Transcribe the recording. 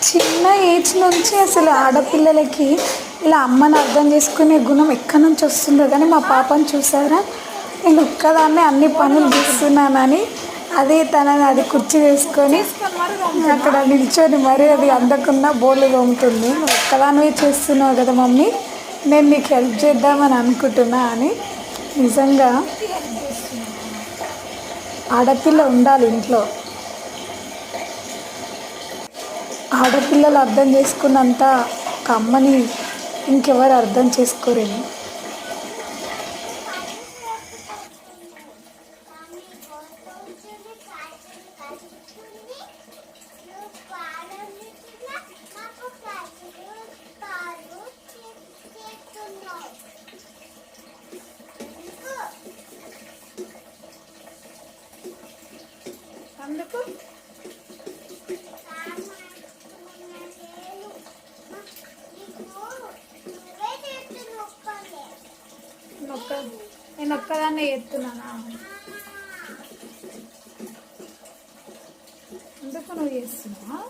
చిన్న ఏజ్ నుంచి అసలు ఆడపిల్లలకి ఇలా అమ్మని అర్థం చేసుకునే గుణం ఎక్కడి నుంచి వస్తుందో. కానీ మా పాపను చూసారా, నేను ఒక్కదాన్నే అన్ని పనులు చేస్తున్నానని అదే తనని అది కుర్చీ వేసుకొని అక్కడ నిల్చొని మరీ అది అందకుండా బోర్లు తోముతుంది. నువ్వు ఒక్కదానివే చేస్తున్నావు కదా మమ్మీ, నేను నీకు హెల్ప్ చేద్దామని అనుకుంటున్నా అని. నిజంగా ఆడపిల్ల ఉండాలి ఇంట్లో. ఆడపిల్లలు అర్థం చేసుకున్నంత ఒక అమ్మని ఇంకెవరు అర్థం చేసుకోరేమో. అందుకు నేను ఒక్కదాన్నే చేస్తున్నానా? అందుకు నువ్వు చేస్తున్నావా?